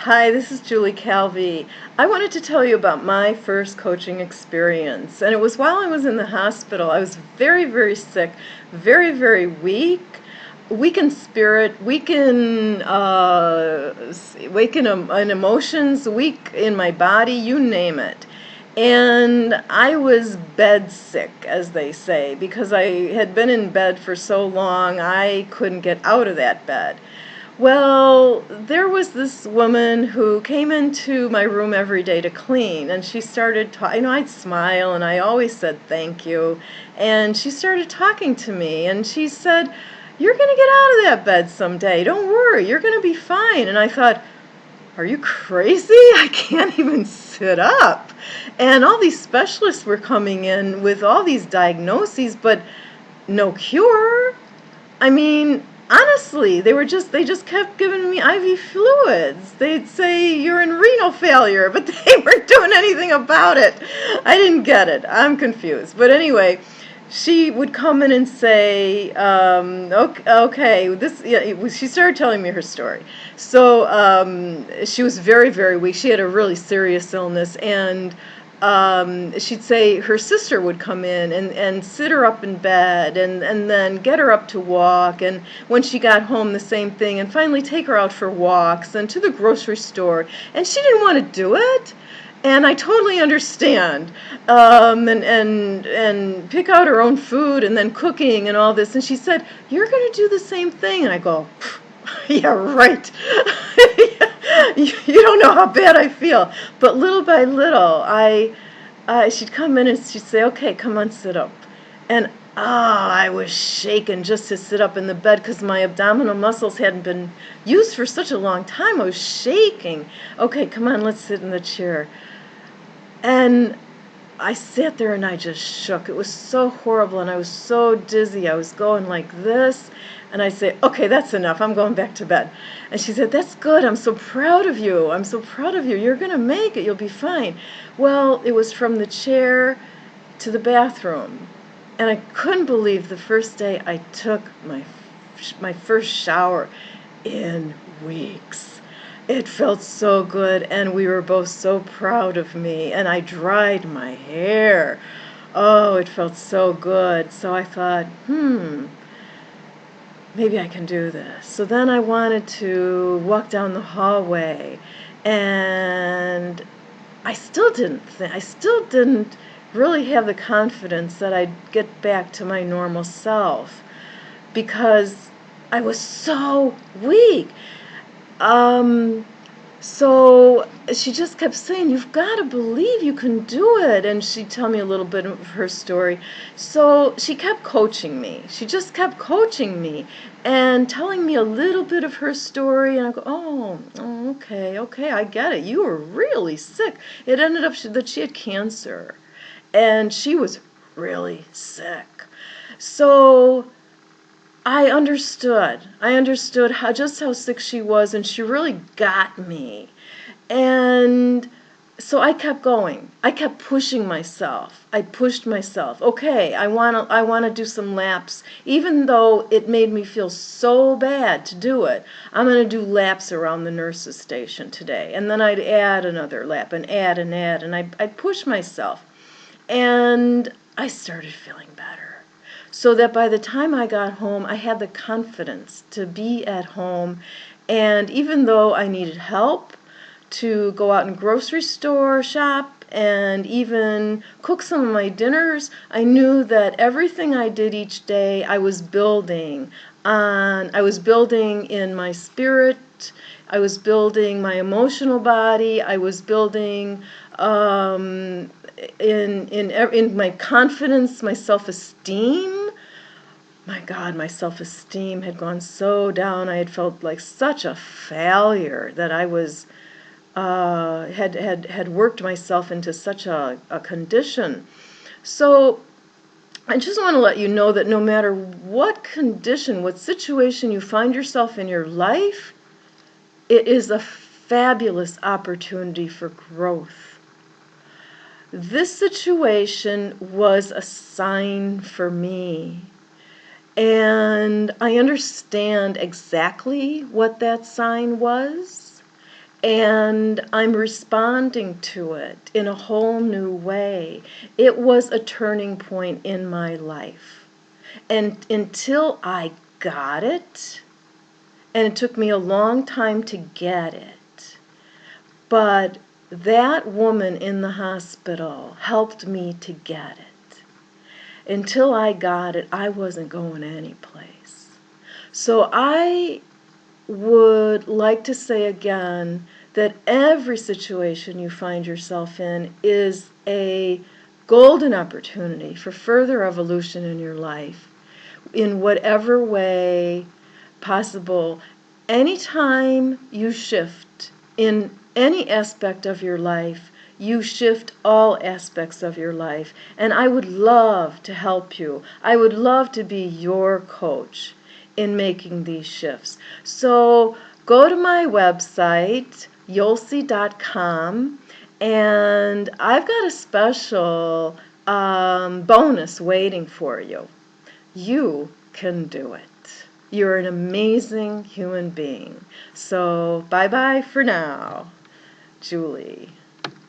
Hi, this is Julie Calvi. I wanted to tell you about my first coaching experience, and it was while I was in the hospital. I was very, very sick, very, very weak in spirit, weak in emotions, weak in my body, you name it. And I was bed sick, as they say, because I had been in bed for so long I couldn't get out of that bed. Well, there was this woman who came into my room every day to clean, and she started talking. I'd smile, and I always said thank you. And she started talking to me, and she said, "You're going to get out of that bed someday. Don't worry, you're going to be fine." And I thought, are you crazy? I can't even sit up. And all these specialists were coming in with all these diagnoses, but no cure. I mean, honestly, they just kept giving me IV fluids. They'd say you're in renal failure, but they weren't doing anything about it. I didn't get it. I'm confused. But anyway, she would come in and say, okay, this. Yeah, she started telling me her story. So she was very, very weak. She had a really serious illness, and she'd say her sister would come in and sit her up in bed and then get her up to walk, and when she got home the same thing, and finally take her out for walks and to the grocery store, and she didn't want to do it. And I totally understand, and pick out her own food and then cooking and all this. And she said, "You're going to do the same thing." And I go, "Yeah, right." You don't know how bad I feel. But little by little, she'd come in and she'd say, "Okay, come on, sit up." And I was shaking just to sit up in the bed because my abdominal muscles hadn't been used for such a long time. I was shaking. "Okay, come on, let's sit in the chair." And I sat there and I just shook. It was so horrible, and I was so dizzy. I was going like this, and I say, "Okay, that's enough. I'm going back to bed." And she said, "That's good. I'm so proud of you. I'm so proud of you. You're going to make it. You'll be fine." Well, it was from the chair to the bathroom, and I couldn't believe the first day I took my first shower in weeks. It felt so good, and we were both so proud of me, and I dried my hair. Oh, it felt so good. So I thought, maybe I can do this. So then I wanted to walk down the hallway, and I still didn't really have the confidence that I'd get back to my normal self because I was so weak. So she just kept saying, "You've got to believe you can do it." And she'd tell me a little bit of her story. So she kept coaching me. She just kept coaching me and telling me a little bit of her story. And I go, oh, okay, I get it. You were really sick. It ended up that she had cancer, and she was really sick. So I understood. I understood how sick she was, and she really got me. And so I kept going. I kept pushing myself. I pushed myself. Okay, I want to do some laps, even though it made me feel so bad to do it. I'm going to do laps around the nurse's station today, and then I'd add another lap and add, and I'd push myself, and I started feeling better. So that by the time I got home, I had the confidence to be at home. And even though I needed help to go out and grocery store shop and even cook some of my dinners, I knew that everything I did each day, I was building in my spirit, I was building my emotional body, I was building in my confidence, my self-esteem. My God, my self-esteem had gone so down. I had felt like such a failure that I was had worked myself into such a condition. So I just want to let you know that no matter what condition, what situation you find yourself in your life, it is a fabulous opportunity for growth. This situation was a sign for me. And I understand exactly what that sign was. and I'm responding to it in a whole new way. It was a turning point in my life. And until I got it, and it took me a long time to get it, but that woman in the hospital helped me to get it. Until I got it, I wasn't going anyplace. So I would like to say again that every situation you find yourself in is a golden opportunity for further evolution in your life in whatever way possible. Anytime you shift in any aspect of your life, you shift all aspects of your life. And I would love to help you. I would love to be your coach in making these shifts. So go to my website, yolsi.com, and I've got a special bonus waiting for you. You can do it. You're an amazing human being. So bye-bye for now, Julie.